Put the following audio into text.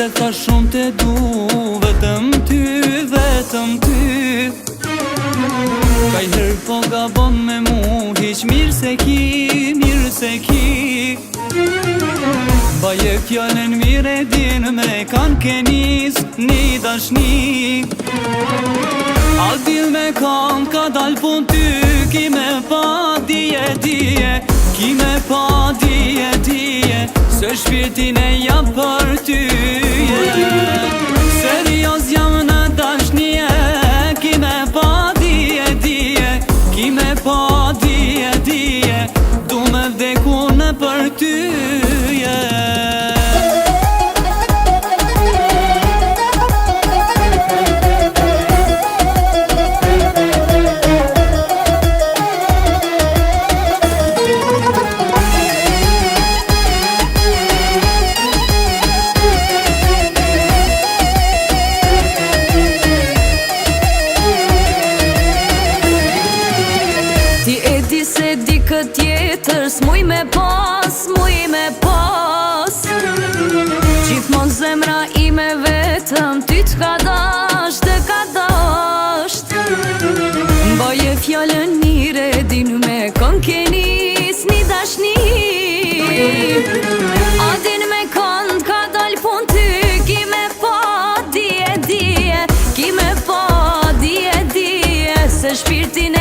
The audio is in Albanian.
Vete tha shumë të du, vetëm ty, vetëm ty. Kajher po gabon me mu, hiq mirë se ki, mirë se ki. Baje fjallën mire din me kan kenis një dashni. Aldil me kan ka dal pun ty, ki me pa dije dije, ki me pa dije dije, se shpirtin e jam për ty. Serios jam në dashnije, ki me pa dije dije, ki me pa dije dije, du me vdeku në për ty. Ti e di se di këtë tjetër, s'muj me pas, s'muj me pas. Gjithmon zemra ime vetëm ty t'ka dasht, të ka dasht. Baje fjallën mire din me kon kenis një dashni. Adin me kon t'ka dal pun ty, ki me pa dije dije, ki me pa dije dije, se shpirtin e